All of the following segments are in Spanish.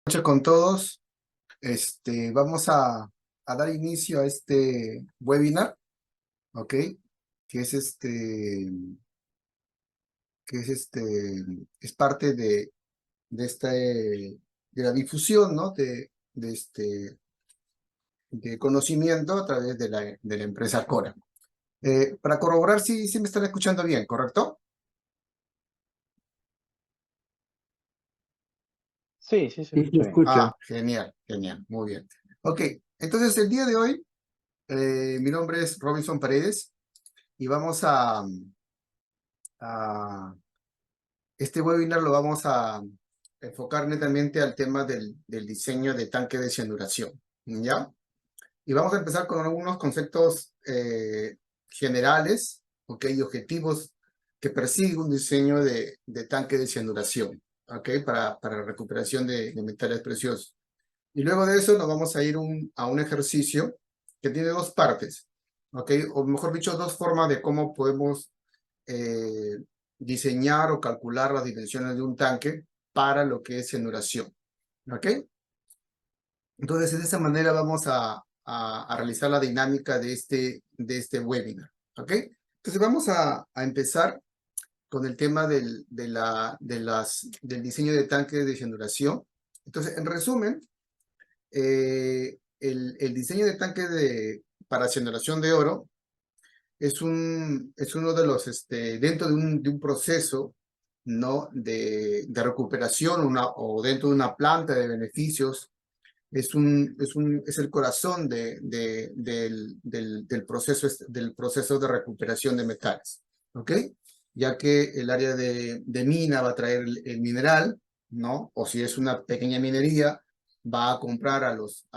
Noches con todos. Vamos a dar inicio a este webinar, ¿ok? Que es es parte de la difusión, ¿no? De conocimiento a través de la empresa Cora. Para corroborar si me están escuchando bien, ¿correcto? Sí, sí, se Sí, se escucha bien. escucha. Genial, genial, muy bien. Ok, entonces el día de hoy, mi nombre es Robinson Paredes y vamos a este webinar lo vamos a enfocar netamente al tema del diseño de tanque de cianuración, ¿ya? Y vamos a empezar con algunos conceptos generales, ¿ok? Y objetivos que persigue un diseño de tanque de cianuración, ¿ok? Para recuperación de metales preciosos. Y luego de eso nos vamos a ir a un ejercicio que tiene dos partes, ¿ok? O mejor dicho, dos formas de cómo podemos eh, diseñar o calcular las dimensiones de un tanque para lo que es cianuración, ¿ok? Entonces, de esa manera vamos a realizar la dinámica de este webinar, ¿ok? Entonces, vamos a empezar con el tema del diseño de tanques de cianuración. Entonces, en resumen, el diseño de tanques para cianuración de oro es uno de los, dentro de un proceso, ¿no? De recuperación o dentro de una planta de beneficios, es el corazón del proceso de recuperación de metales, ¿ok? Ya que el área de mina va a traer el mineral, ¿no? O si es una pequeña minería, va a comprar a los,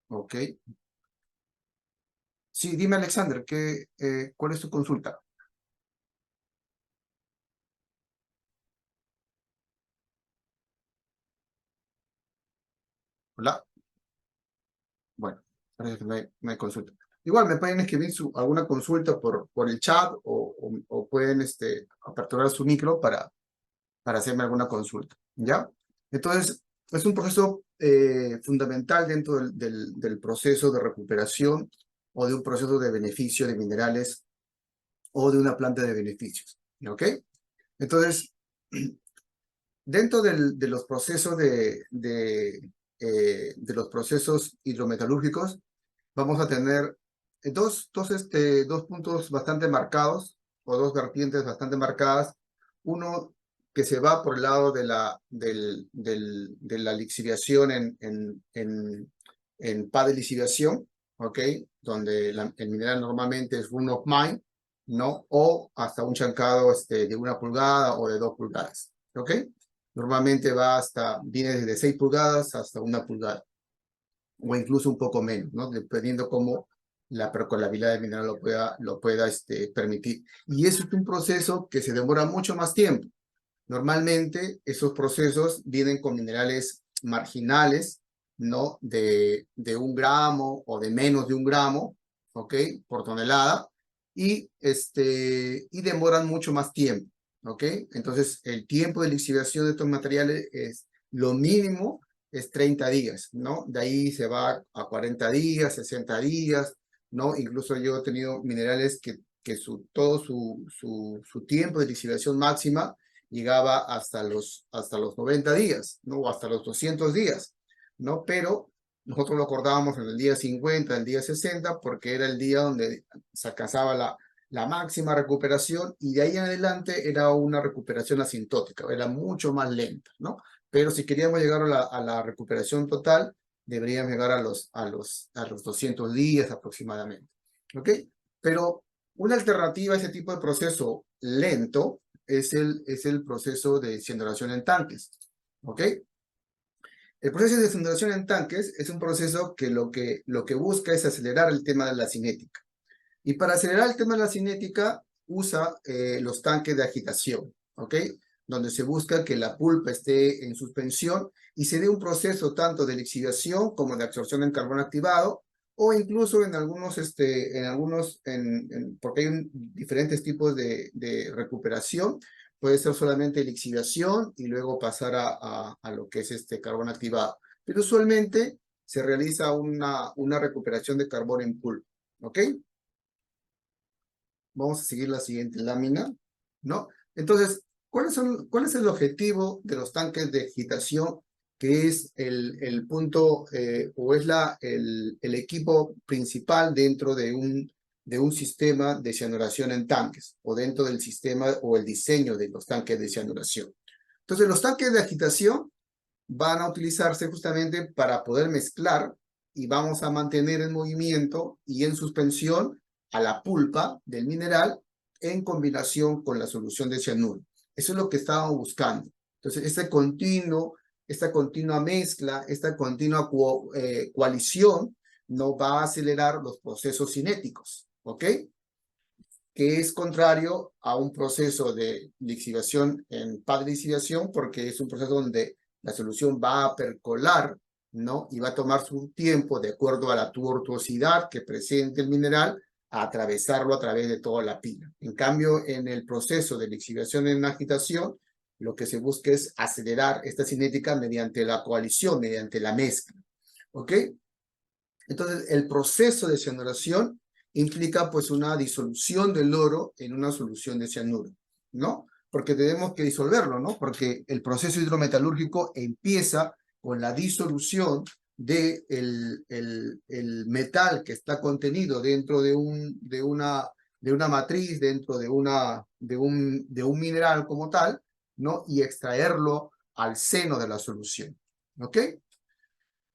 ¿ok? Sí, dime, Alexander, ¿cuál es tu consulta? Hola. Bueno, parece que no hay consulta. Igual me pueden escribir alguna consulta por el chat o pueden aperturar su micro para hacerme alguna consulta, ¿ya? Entonces, es un proceso fundamental dentro del proceso de recuperación o de un proceso de beneficio de minerales o de una planta de beneficios, ¿ok? Entonces, dentro de los procesos de los procesos hidrometalúrgicos, vamos a tener dos puntos bastante marcados, o dos vertientes bastante marcadas. Uno que se va por el lado de la lixiviación en pad de lixiviación, ¿ok? Donde el mineral normalmente es run of mine, ¿no? O hasta un chancado de 1 pulgada o de 2 pulgadas, ¿ok? Normalmente viene desde 6 pulgadas hasta 1 pulgada, o incluso un poco menos, ¿no? Dependiendo cómo la percolabilidad del mineral lo pueda permitir. Y eso es un proceso que se demora mucho más tiempo. Normalmente esos procesos vienen con minerales marginales, ¿no? De 1 gramo o de menos de 1 gramo, ¿ok? Por tonelada, y demoran mucho más tiempo, ¿ok? Entonces, el tiempo de lixiviación de estos materiales es lo mínimo, es 30 días, ¿no? De ahí se va a 40 días, 60 días, ¿no? Incluso yo he tenido minerales que todo su tiempo de lixiviación máxima llegaba hasta los 90 días, ¿no? O hasta los 200 días, ¿no? Pero nosotros lo acordábamos en el día 50, el día 60, porque era el día donde se alcanzaba la máxima recuperación, y de ahí en adelante era una recuperación asintótica, era mucho más lenta, ¿no? Pero si queríamos llegar a la recuperación total, deberíamos llegar a los 200 días aproximadamente, ¿ok? Pero una alternativa a ese tipo de proceso lento es el proceso de cianuración en tanques, ¿ok? El proceso de cianuración en tanques es un proceso que lo que busca es acelerar el tema de la cinética. Y para acelerar el tema de la cinética, usa los tanques de agitación, ¿ok? Donde se busca que la pulpa esté en suspensión y se dé un proceso tanto de lixiviación como de absorción en carbono activado, o incluso porque hay diferentes tipos de recuperación, puede ser solamente lixiviación y luego pasar a lo que es carbón activado. Pero usualmente se realiza una recuperación de carbón en pulpa, ¿ok? Vamos a seguir la siguiente lámina, ¿no? Entonces, ¿cuál es el objetivo de los tanques de agitación, que es el punto o es el equipo principal dentro de un sistema de cianuración en tanques o dentro del sistema o el diseño de los tanques de cianuración? Entonces, los tanques de agitación van a utilizarse justamente para poder mezclar y vamos a mantener en movimiento y en suspensión a la pulpa del mineral en combinación con la solución de cianuro. Eso es lo que estábamos buscando. Entonces, esta continua mezcla, esta continua coalición nos va a acelerar los procesos cinéticos, ¿ok? Que es contrario a un proceso de lixiviación en pad de lixiviación, porque es un proceso donde la solución va a percolar, ¿no? Y va a tomar su tiempo de acuerdo a la tortuosidad que presente el mineral, a atravesarlo a través de toda la pila. En cambio, en el proceso de lixiviación en agitación, lo que se busca es acelerar esta cinética mediante la coalición, mediante la mezcla, ¿ok? Entonces, el proceso de cianuración implica pues una disolución del oro en una solución de cianuro, ¿no? Porque tenemos que disolverlo, ¿no? Porque el proceso hidrometalúrgico empieza con la disolución de el metal que está contenido dentro de una matriz, dentro de un mineral como tal, ¿no? Y extraerlo al seno de la solución, ¿ok?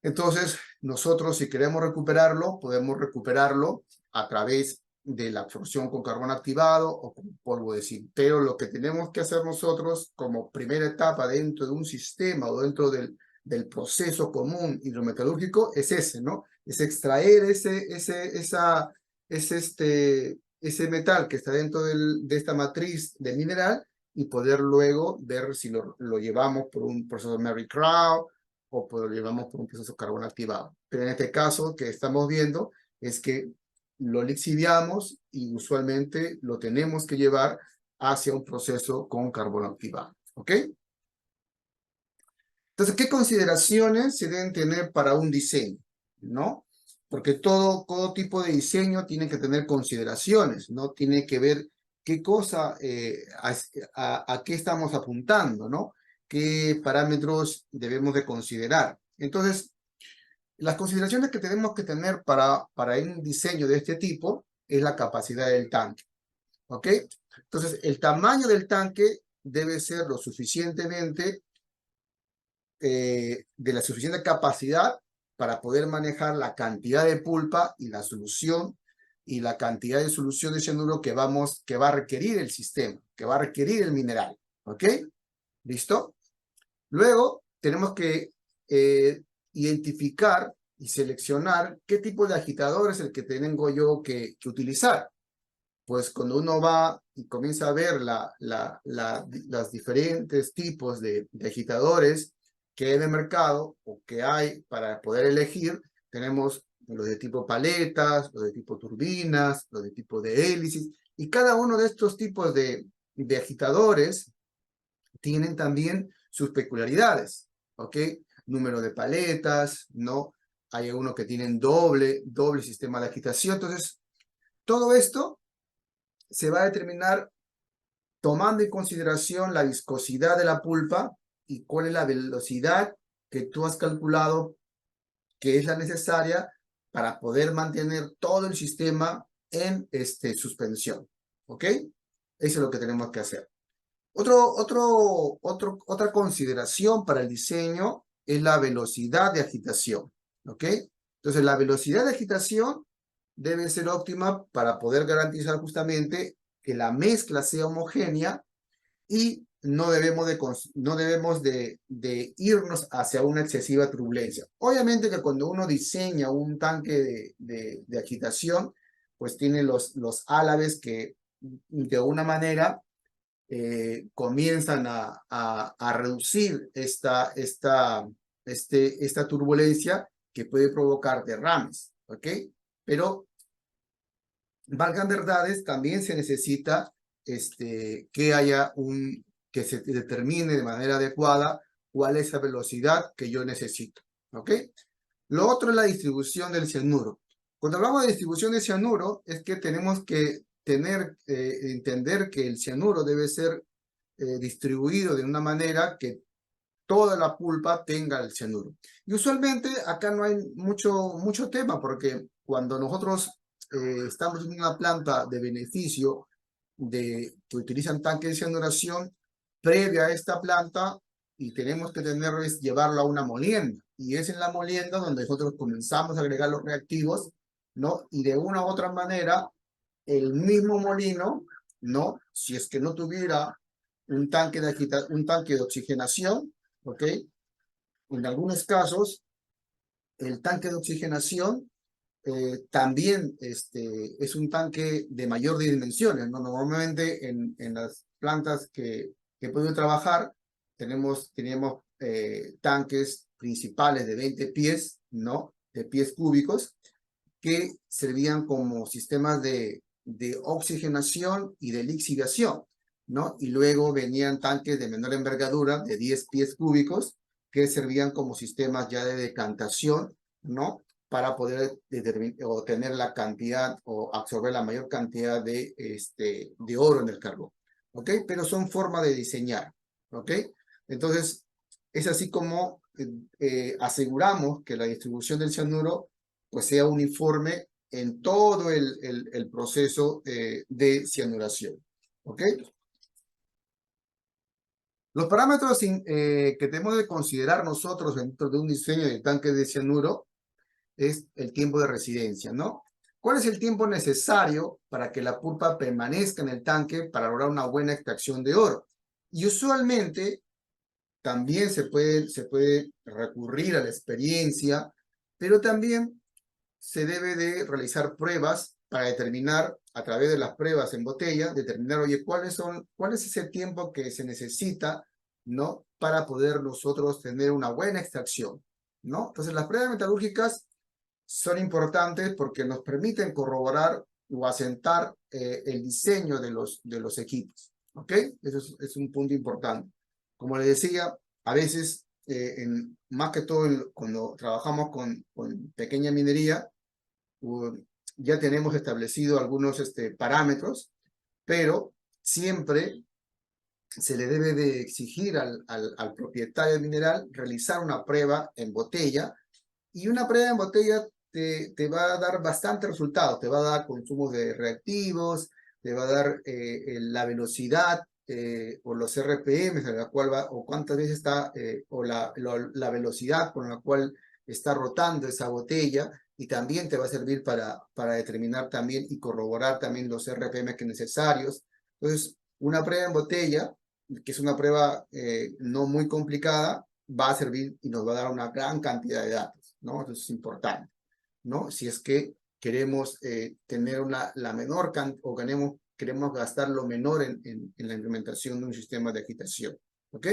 Entonces, nosotros si queremos recuperarlo, podemos recuperarlo a través de la absorción con carbón activado o con polvo de zinc. Pero lo que tenemos que hacer nosotros como primera etapa dentro de un sistema o dentro del proceso común hidrometalúrgico es ese, ¿no? Es extraer ese metal que está dentro de esta matriz de mineral y poder luego ver si lo llevamos por un proceso de Merry-Crowe o lo llevamos por un proceso carbón activado. Pero en este caso que estamos viendo es que lo lixiviamos y usualmente lo tenemos que llevar hacia un proceso con carbón activado, ¿ok? Entonces, ¿qué consideraciones se deben tener para un diseño? ¿No? Porque todo tipo de diseño tiene que tener consideraciones, ¿no? Tiene que ver qué cosa, a qué estamos apuntando, ¿no? ¿Qué parámetros debemos de considerar? Entonces, las consideraciones que tenemos que tener para un diseño de este tipo es la capacidad del tanque, ¿ok? Entonces, el tamaño del tanque debe ser lo suficientemente de la suficiente capacidad para poder manejar la cantidad de pulpa y la solución y la cantidad de solución de cianuro que va a requerir el sistema, que va a requerir el mineral, ¿ok? ¿Listo? Luego tenemos que identificar y seleccionar qué tipo de agitador es el que tengo yo que utilizar. Pues cuando uno va y comienza a ver los diferentes tipos de agitadores que hay en el mercado o que hay para poder elegir, tenemos los de tipo paletas, los de tipo turbinas, los de tipo de hélices, y cada uno de estos tipos de agitadores tienen también sus peculiaridades, ¿ok? Número de paletas, ¿no? Hay algunos que tienen doble sistema de agitación. Entonces, todo esto se va a determinar tomando en consideración la viscosidad de la pulpa y cuál es la velocidad que tú has calculado que es la necesaria para poder mantener todo el sistema en suspensión, ¿ok? Eso es lo que tenemos que hacer. Otra consideración para el diseño es la velocidad de agitación, ¿ok? Entonces, la velocidad de agitación debe ser óptima para poder garantizar justamente que la mezcla sea homogénea y no debemos de irnos hacia una excesiva turbulencia. Obviamente que cuando uno diseña un tanque de agitación, pues tiene los álabes que de alguna manera comienzan a reducir esta turbulencia que puede provocar derrames, ¿ok? Pero, valgan verdades, también se necesita que haya que se determine de manera adecuada cuál es la velocidad que yo necesito, ¿ok? Lo otro es la distribución del cianuro. Cuando hablamos de distribución de cianuro, es que tenemos que entender que el cianuro debe ser distribuido de una manera que toda la pulpa tenga el cianuro. Y usualmente acá no hay mucho tema, porque cuando nosotros estamos en una planta de beneficio que utilizan tanques de cianuración, previa a esta planta, y tenemos que llevarlo a una molienda. Y es en la molienda donde nosotros comenzamos a agregar los reactivos, ¿no? Y de una u otra manera, el mismo molino, ¿no? Si es que no tuviera un tanque de oxigenación, ¿ok? En algunos casos, el tanque de oxigenación también es un tanque de mayor dimensiones, ¿no? Normalmente en las plantas que he podido trabajar, teníamos tanques principales de 20 pies, ¿no? De pies cúbicos, que servían como sistemas de oxigenación y de lixiviación, ¿no? Y luego venían tanques de menor envergadura, de 10 pies cúbicos, que servían como sistemas ya de decantación, ¿no? Para poder obtener la cantidad o absorber la mayor cantidad de oro en el carbón, ¿ok? Pero son formas de diseñar, ¿ok? Entonces, es así como aseguramos que la distribución del cianuro pues sea uniforme en todo el proceso de cianuración, ¿ok? Los parámetros que tenemos de considerar nosotros dentro de un diseño de tanque de cianuro es el tiempo de residencia, ¿no? ¿Cuál es el tiempo necesario para que la pulpa permanezca en el tanque para lograr una buena extracción de oro? Y usualmente también se puede recurrir a la experiencia, pero también se debe de realizar pruebas para determinar, a través de las pruebas en botella, determinar, oye, cuál es ese tiempo que se necesita, ¿no? Para poder nosotros tener una buena extracción, ¿no? Entonces, las pruebas metalúrgicas son importantes porque nos permiten corroborar o asentar el diseño de los equipos, ¿ok? Eso es un punto importante. Como les decía, a veces, más que todo cuando trabajamos con pequeña minería, ya tenemos establecido algunos parámetros, pero siempre se le debe de exigir al propietario del mineral realizar una prueba en botella, y una prueba en botella te va a dar bastante resultados, te va a dar consumos de reactivos, te va a dar la velocidad o los RPM, a la cual va, o cuántas veces está, o la velocidad con la cual está rotando esa botella, y también te va a servir para determinar también y corroborar también los RPM que necesarios. Entonces, una prueba en botella, que es una prueba no muy complicada, va a servir y nos va a dar una gran cantidad de datos, ¿no? Eso es importante, ¿no? Si es que queremos tener la menor cantidad, o queremos gastar lo menor en la implementación de un sistema de agitación, ¿ok?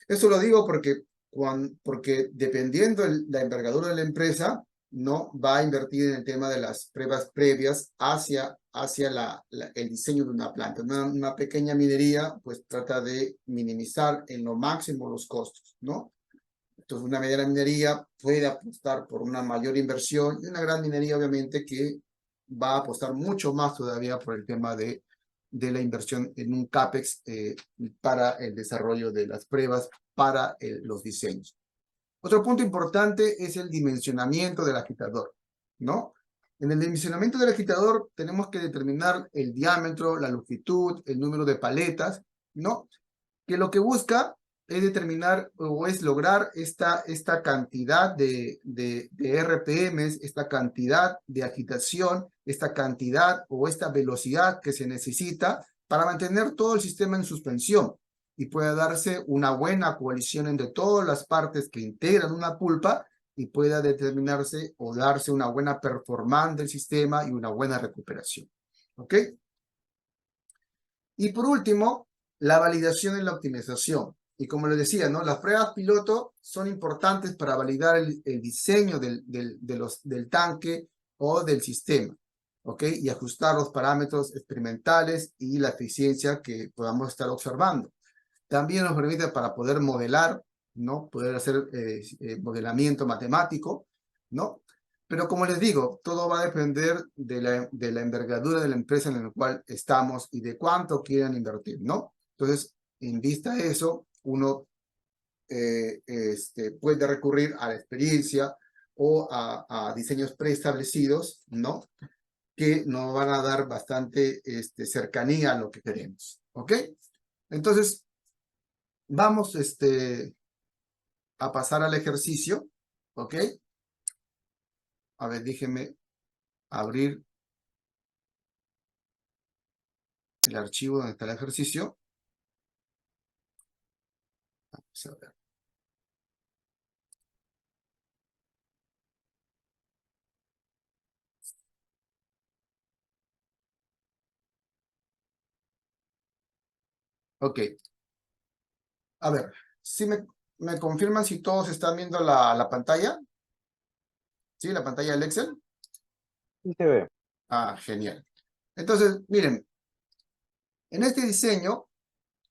Eso lo digo porque dependiendo la envergadura de la empresa, no va a invertir en el tema de las pruebas previas hacia el diseño de una planta. Una pequeña minería pues trata de minimizar en lo máximo los costos, ¿no? Entonces una mediana minería puede apostar por una mayor inversión, y una gran minería obviamente que va a apostar mucho más todavía por el tema de la inversión en un CAPEX para el desarrollo de las pruebas para los diseños. Otro punto importante es el dimensionamiento del agitador, ¿no? En el dimensionamiento del agitador tenemos que determinar el diámetro, la longitud, el número de paletas, ¿no? Que lo que busca es determinar o es lograr esta cantidad de RPMs, esta cantidad de agitación, esta cantidad o esta velocidad que se necesita para mantener todo el sistema en suspensión y pueda darse una buena coalición entre todas las partes que integran una pulpa, y pueda determinarse o darse una buena performance del sistema y una buena recuperación. ¿Ok? Y por último, la validación y la optimización. Y como les decía, ¿no? Las pruebas piloto son importantes para validar el diseño del tanque o del sistema, ¿ok? Y ajustar los parámetros experimentales y la eficiencia que podamos estar observando. También nos permite para poder modelar, ¿no? Poder hacer modelamiento matemático, ¿no? Pero como les digo, todo va a depender de la envergadura de la empresa en la cual estamos y de cuánto quieran invertir, ¿no? Entonces, en vista de eso, uno puede recurrir a la experiencia o a diseños preestablecidos, ¿no? Que nos van a dar bastante cercanía a lo que queremos, ¿ok? Entonces, vamos a pasar al ejercicio, ¿ok? A ver, déjenme abrir el archivo donde está el ejercicio. Vamos a ver. Ok. A ver, si me confirman si todos están viendo la pantalla. ¿Sí? La pantalla del Excel. Sí se ve. Ah, genial. Entonces, miren, en este diseño,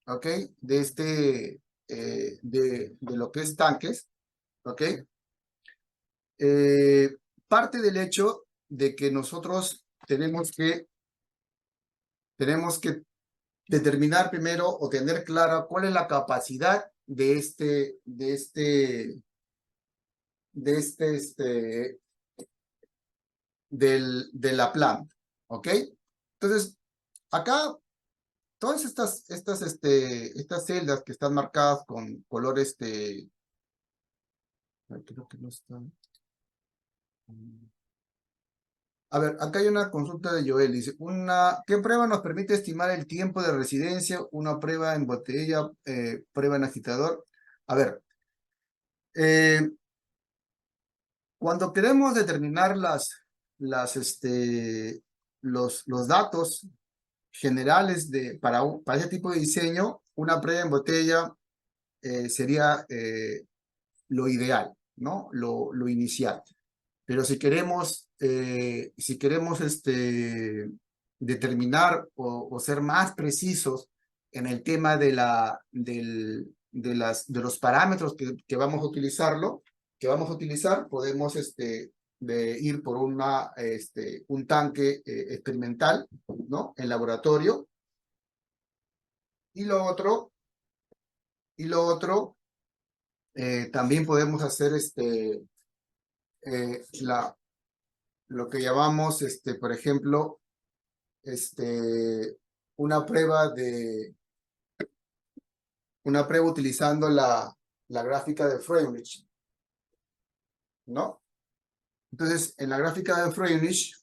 ¿ok? De lo que es tanques, ¿ok? Parte del hecho de que nosotros tenemos que determinar primero o tener clara cuál es la capacidad de la planta, ¿ok? Entonces, acá, todas estas celdas que están marcadas con color ay, creo que no están. A ver, acá hay una consulta de Joel. Dice, ¿qué prueba nos permite estimar el tiempo de residencia? Una prueba en botella, prueba en agitador. A ver, eh, cuando queremos determinar los datos generales para ese tipo de diseño, una prueba en botella sería lo ideal, ¿no? Lo inicial. Pero si queremos determinar o ser más precisos en el tema de los parámetros que vamos a utilizar, podemos ir por un tanque experimental, ¿no? En laboratorio. Y lo otro, también podemos hacer lo que llamamos, por ejemplo, este, una prueba utilizando la gráfica de Freundlich, ¿no? Entonces, en la gráfica de Freundlich,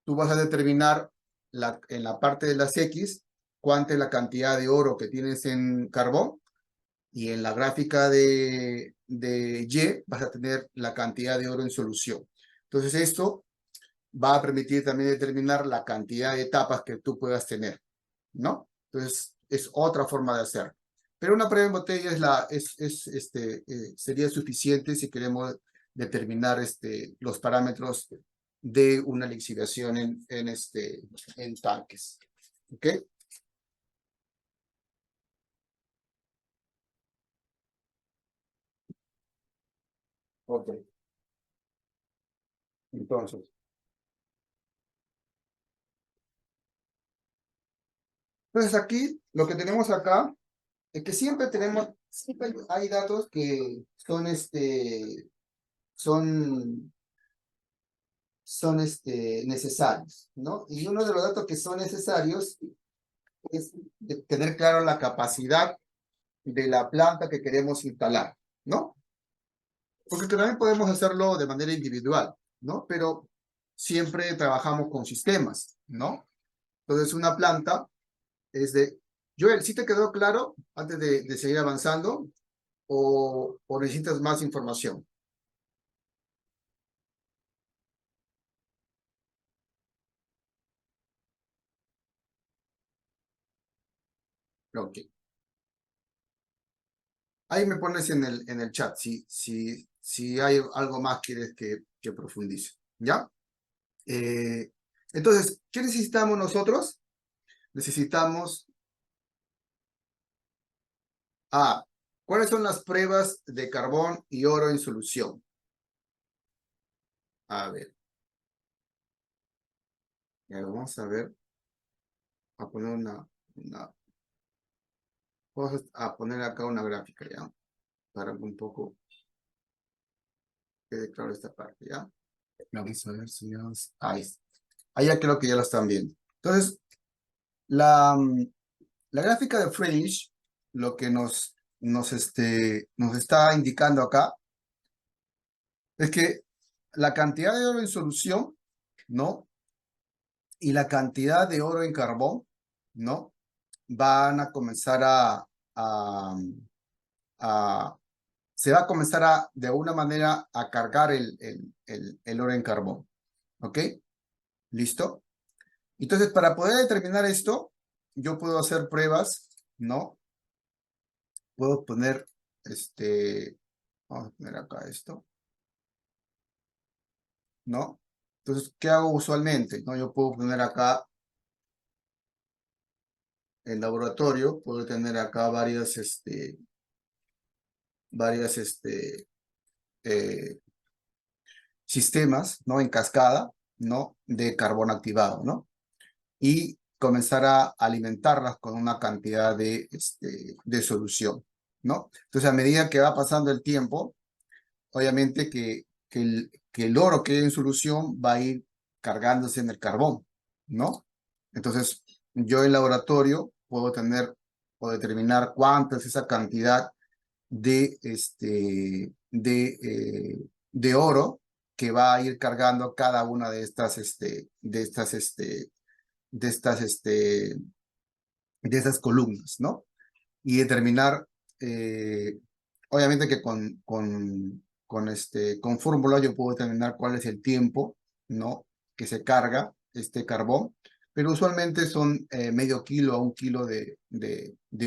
tú vas a determinar en la parte de las X cuánta es la cantidad de oro que tienes en carbón, y en la gráfica de Y vas a tener la cantidad de oro en solución. Entonces, esto va a permitir también determinar la cantidad de etapas que tú puedas tener, ¿no? Entonces, es otra forma de hacer. Pero una prueba en botella sería suficiente si queremos determinar los parámetros de una lixiviación en tanques. ¿Ok? Ok. Entonces aquí, lo que tenemos acá es que siempre hay datos que son necesarios, ¿no? Y uno de los datos que son necesarios es tener claro la capacidad de la planta que queremos instalar, ¿no? Porque también podemos hacerlo de manera individual, ¿no? Pero siempre trabajamos con sistemas, ¿no? Entonces, una planta es de... Joel, ¿sí te quedó claro antes de seguir avanzando o necesitas más información? Ok. Ahí me pones en el chat si hay algo más quieres que profundice, ¿ya? Entonces, ¿qué necesitamos nosotros? Necesitamos A. ¿Cuáles son las pruebas de carbón y oro en solución? A ver. Ya vamos a ver. A poner vamos a poner acá una gráfica, ¿ya? Para que un poco quede claro esta parte, ¿ya? Vamos a ver si ahí está. Ahí ya creo que ya lo están viendo. Entonces, la gráfica de Frelich, lo que nos está indicando acá es que la cantidad de oro en solución, ¿no? Y la cantidad de oro en carbón, ¿no? Van a comenzar a se va a comenzar de alguna manera, a cargar el oro en carbón. ¿Ok? ¿Listo? Entonces, para poder determinar esto, yo puedo hacer pruebas, ¿no? Puedo poner, vamos a poner acá esto, ¿no? Entonces, ¿qué hago usualmente? ¿No? Yo puedo poner acá el laboratorio, puedo tener acá varias, eh, sistemas, ¿no? En cascada, ¿no? De carbón activado, ¿no? Y comenzar a alimentarlas con una cantidad de solución, ¿no? Entonces, a medida que va pasando el tiempo, obviamente que el oro que hay en solución va a ir cargándose en el carbón, ¿no? Entonces, yo en laboratorio puedo tener o determinar cuánta es esa cantidad de oro que va a ir cargando cada una de estas columnas, ¿no? Y determinar, obviamente que con fórmula yo puedo determinar cuál es el tiempo, ¿no? Que se carga este carbón, pero usualmente son medio kilo a un kilo de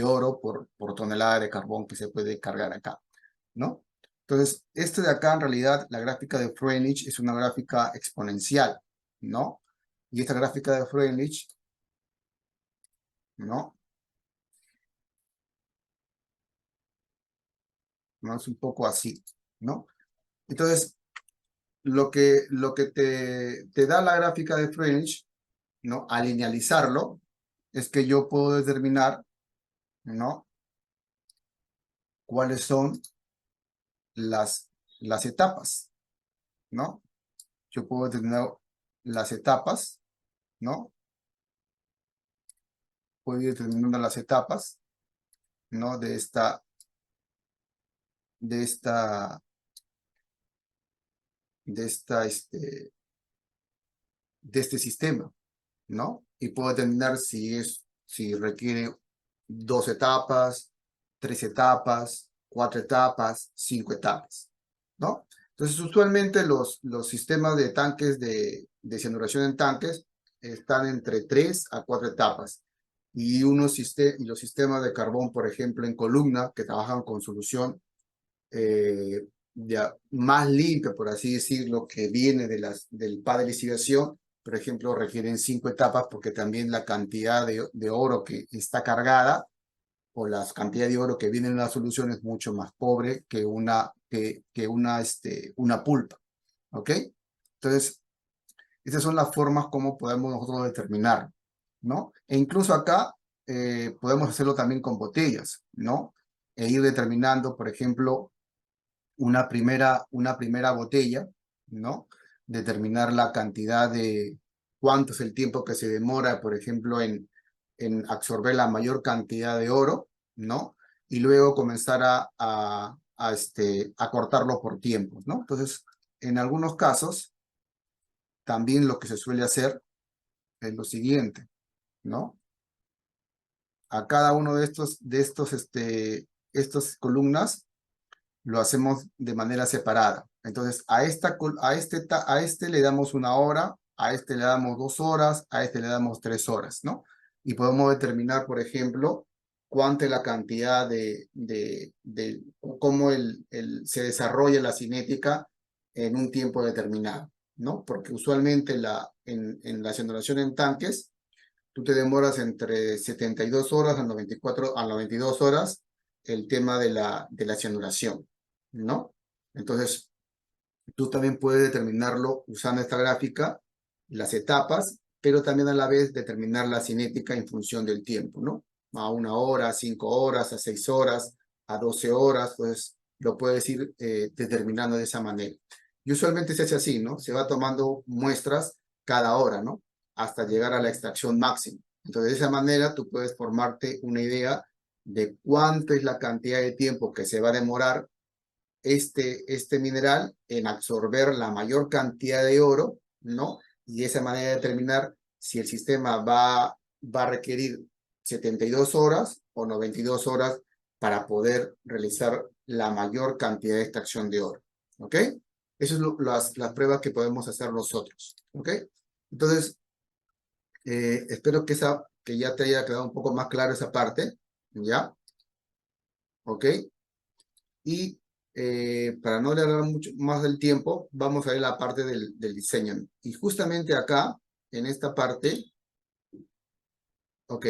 oro por tonelada de carbón que se puede cargar acá, ¿no? Entonces, este de acá, en realidad, la gráfica de Freundlich es una gráfica exponencial, ¿no? Y esta gráfica de Freundlich, ¿no? ¿No? Es un poco así, ¿no? Entonces, lo que te da la gráfica de Freundlich, ¿no? Al linealizarlo, es que yo puedo determinar, ¿no? Cuáles son las etapas, ¿no? Yo puedo determinar las etapas, ¿no? Puedo ir determinando las etapas, ¿no? De esta, de esta, de este sistema, ¿no? Y puedo determinar si requiere 2 etapas, 3 etapas, 4 etapas, 5 etapas, ¿no? Entonces, usualmente los sistemas de tanques de cianuración en tanques están entre 3 a 4 etapas. Y los sistemas de carbón, por ejemplo, en columna, que trabajan con solución ya más limpia, por así decirlo, que viene del pad de lisivación, por ejemplo, requieren 5 etapas porque también la cantidad de oro que está cargada o la cantidad de oro que viene en la solución es mucho más pobre que una pulpa, ¿ok? Entonces, estas son las formas como podemos nosotros determinar, ¿no? E incluso acá podemos hacerlo también con botellas, ¿no? E ir determinando, por ejemplo, una primera botella, ¿no? Determinar la cantidad de cuánto es el tiempo que se demora, por ejemplo, en absorber la mayor cantidad de oro, ¿no? Y luego comenzar a cortarlo por tiempos, ¿no? Entonces, en algunos casos, también lo que se suele hacer es lo siguiente, ¿no? A cada uno estas columnas lo hacemos de manera separada. Entonces, a este le damos 1 hora, a este le damos 2 horas, a este le damos 3 horas, ¿no? Y podemos determinar, por ejemplo, cuánto es la cantidad cómo se desarrolla la cinética en un tiempo determinado, ¿no? Porque usualmente en la cianuración en tanques, tú te demoras entre 72 horas a 92 horas el tema de la cianuración, ¿no? Entonces, tú también puedes determinarlo usando esta gráfica, las etapas, pero también a la vez determinar la cinética en función del tiempo, ¿no? A 1 hora, a 5 horas, a 6 horas, a 12 horas, pues lo puedes ir determinando de esa manera. Y usualmente se hace así, ¿no? Se va tomando muestras cada hora, ¿no? Hasta llegar a la extracción máxima. Entonces, de esa manera tú puedes formarte una idea de cuánto es la cantidad de tiempo que se va a demorar este mineral en absorber la mayor cantidad de oro, ¿no? Y de esa manera determinar si el sistema va a requerir 72 horas o 92 horas para poder realizar la mayor cantidad de extracción de oro, ¿ok? Esas son las pruebas que podemos hacer nosotros, ¿ok? Entonces, espero que ya te haya quedado un poco más claro esa parte, ¿ya? ¿Ok? Y para no alargar mucho más del tiempo, vamos a ver la parte del diseño. Y justamente acá, en esta parte, ok,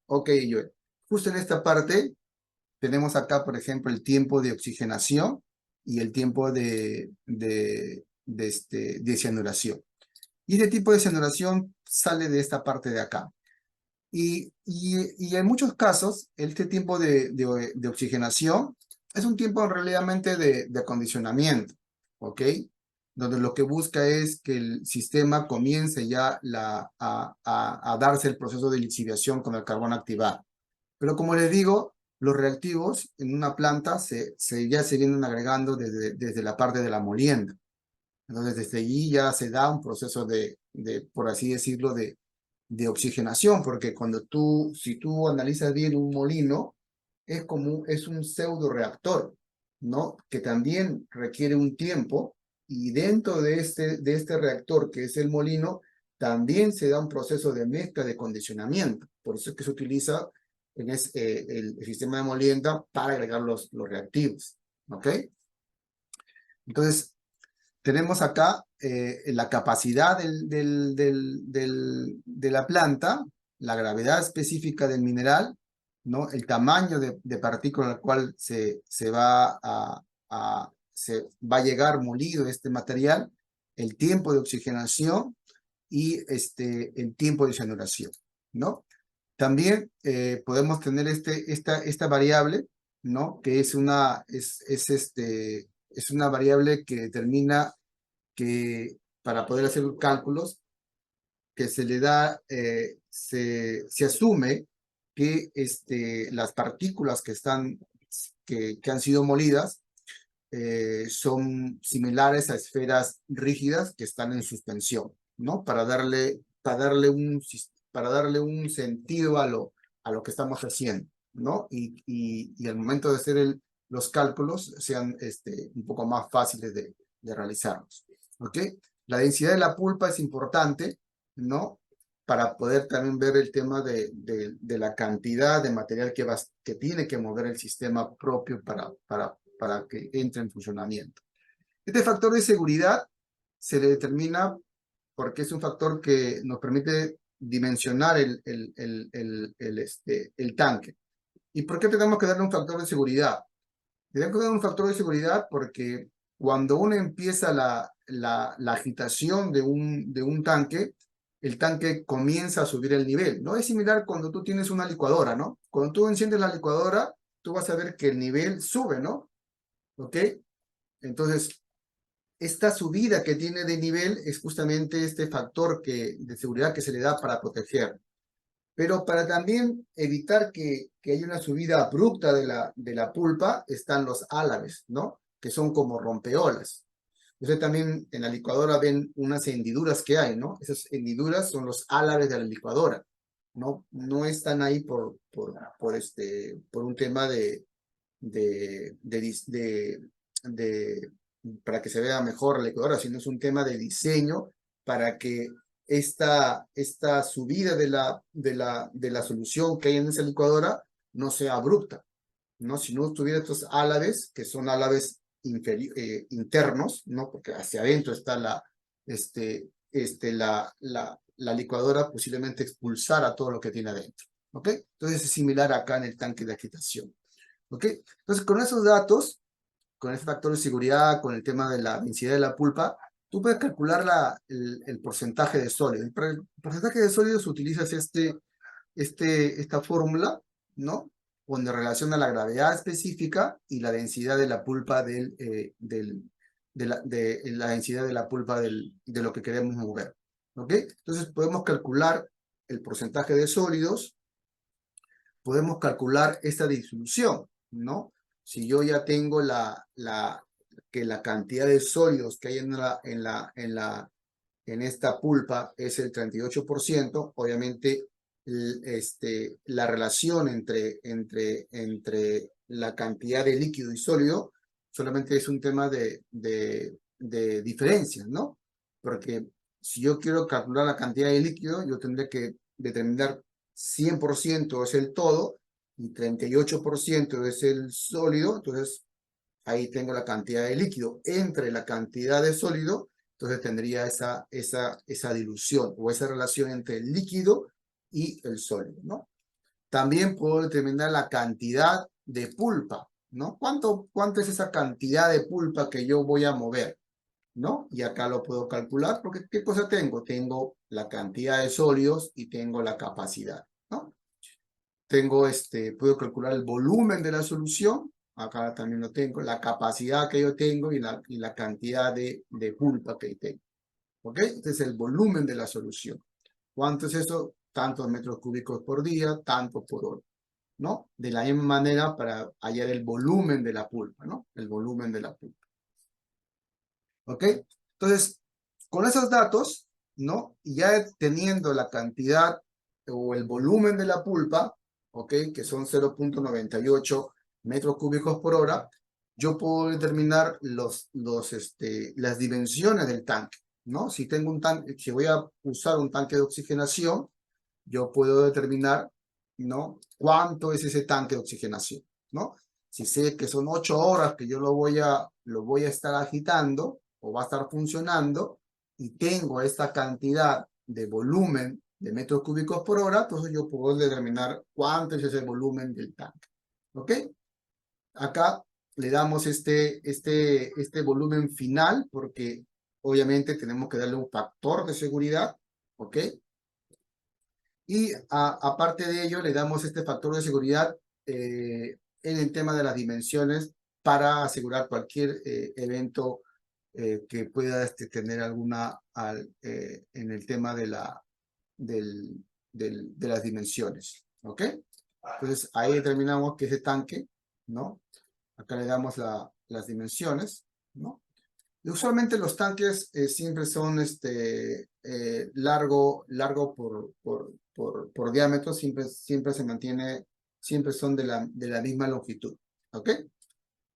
Joel. Justo en esta parte, tenemos acá, por ejemplo, el tiempo de oxigenación y el tiempo de cianuración. Y este tipo de cianuración sale de esta parte de acá. Y en muchos casos, este tiempo de oxigenación es un tiempo realmente de acondicionamiento, ¿ok? Donde lo que busca es que el sistema comience ya a darse el proceso de lixiviación con el carbón activado. Pero como les digo, los reactivos en una planta ya se vienen agregando desde la parte de la molienda. Entonces, desde allí ya se da un proceso por así decirlo, de oxigenación, porque si tú analizas bien un molino, es un pseudo reactor, ¿no? Que también requiere un tiempo, y dentro de este reactor, que es el molino, también se da un proceso de mezcla de condicionamiento. Por eso es que se utiliza el sistema de molienda para agregar los reactivos, ¿ok? Entonces, tenemos acá la capacidad de la planta, la gravedad específica del mineral, ¿no? El tamaño de partícula al cual se va a llegar molido este material, el tiempo de oxigenación y el tiempo de cianuración, ¿no? También podemos tener esta variable, ¿no? Que es una variable que determina que para poder hacer cálculos, que se le da, se asume que las partículas que han sido molidas son similares a esferas rígidas que están en suspensión, ¿no? Para darle un sentido a lo que estamos haciendo, ¿no? Y al momento de hacer los cálculos sean un poco más fáciles de realizarlos, ¿ok? La densidad de la pulpa es importante, ¿no? Para poder también ver el tema de la cantidad de material que tiene que mover el sistema propio para que entre en funcionamiento. Este factor de seguridad se le determina porque es un factor que nos permite dimensionar el tanque. ¿Y por qué tenemos que darle un factor de seguridad? Tenemos que darle un factor de seguridad porque cuando uno empieza la agitación de un tanque, el tanque comienza a subir el nivel. No es similar cuando tú tienes una licuadora, ¿no? Cuando tú enciendes la licuadora, tú vas a ver que el nivel sube, ¿no? ¿Ok? Entonces, esta subida que tiene de nivel es justamente este factor de seguridad que se le da para proteger. Pero para también evitar que haya una subida abrupta de la pulpa, están los álabes, ¿no? Que son como rompeolas. Ustedes también en la licuadora ven unas hendiduras que hay, ¿no? Esas hendiduras son los álabes de la licuadora. No están ahí por un tema de para que se vea mejor la licuadora, sino es un tema de diseño para que esta subida de la solución que hay en esa licuadora no sea abrupta, ¿no? Si no tuviera estos álabes, que son álabes internos, ¿no? Porque hacia adentro está la licuadora, posiblemente expulsara todo lo que tiene adentro, ¿ok? Entonces es similar acá en el tanque de agitación. ¿Ok? Entonces, con esos datos, con ese factor de seguridad, con el tema de la densidad de la pulpa, tú puedes calcular el porcentaje de sólidos. Para el porcentaje de sólidos utilizas esta fórmula, ¿no? Donde relaciona la gravedad específica y la densidad de la pulpa de la densidad de la pulpa de lo que queremos mover. ¿Ok? Entonces podemos calcular el porcentaje de sólidos, podemos calcular esta distribución, ¿no? Si yo ya tengo que la cantidad de sólidos que hay en esta pulpa es el 38%, obviamente la relación entre la cantidad de líquido y sólido solamente es un tema de diferencias, ¿no? Porque si yo quiero calcular la cantidad de líquido, yo tendré que determinar 100% es el todo y 38% es el sólido, entonces ahí tengo la cantidad de líquido. Entre la cantidad de sólido, entonces tendría esa dilución o esa relación entre el líquido y el sólido, ¿no? También puedo determinar la cantidad de pulpa, ¿no? ¿Cuánto es esa cantidad de pulpa que yo voy a mover? ¿No? Y acá lo puedo calcular porque ¿qué cosa tengo? Tengo la cantidad de sólidos y tengo la capacidad, ¿no? Puedo calcular el volumen de la solución, acá también lo tengo, la capacidad que yo tengo y la cantidad de pulpa que tengo, ¿ok? Este es el volumen de la solución. ¿Cuánto es eso? Tantos metros cúbicos por día, tanto por hora, ¿no? De la misma manera para hallar el volumen de la pulpa, ¿no? El volumen de la pulpa. ¿Ok? Entonces, con esos datos, ¿no? Y ya teniendo la cantidad o el volumen de la pulpa, ¿ok? Que son 0,98 metros cúbicos por hora, yo puedo determinar las dimensiones del tanque, ¿no? Si tengo un tanque, si voy a usar un tanque de oxigenación, yo puedo determinar, ¿no? Cuánto es ese tanque de oxigenación, ¿no? Si sé que son 8 horas que yo lo voy a estar agitando o va a estar funcionando y tengo esta cantidad de volumen de metros cúbicos por hora, entonces yo puedo determinar cuánto es ese volumen del tanque. ¿Ok? Acá le damos este volumen final porque obviamente tenemos que darle un factor de seguridad. ¿Ok? Y aparte de ello, le damos este factor de seguridad en el tema de las dimensiones para asegurar cualquier evento que pueda tener en el tema de las dimensiones. ¿Ok? Entonces, ahí determinamos que ese tanque, ¿no? Acá le damos las dimensiones, ¿no? Y usualmente los tanques siempre son largo por diámetro, siempre se mantiene, siempre son de la misma longitud. ¿Ok?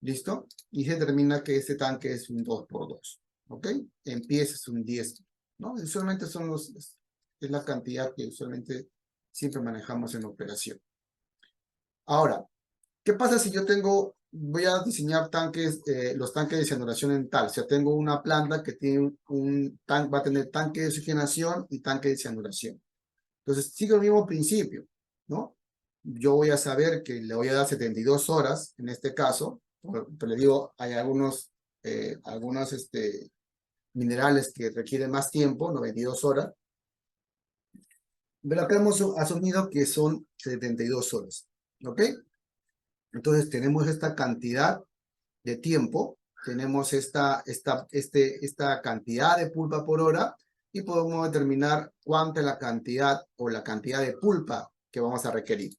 ¿Listo? Y se determina que este tanque es un 2x2. ¿Ok? En pies es un 10. ¿No? Usualmente es la cantidad que usualmente siempre manejamos en operación. Ahora, ¿qué pasa si yo voy a diseñar los tanques de cianuración en tal? O sea, tengo una planta que tiene va a tener tanque de oxigenación y tanque de cianuración. Entonces, sigue el mismo principio, ¿no? Yo voy a saber que le voy a dar 72 horas, en este caso, pero le digo, hay algunos minerales que requieren más tiempo, 92 horas, pero acá hemos asumido que son 72 horas, ¿ok? Entonces tenemos esta cantidad de tiempo, tenemos esta cantidad de pulpa por hora y podemos determinar cuánta es la cantidad o la cantidad de pulpa que vamos a requerir,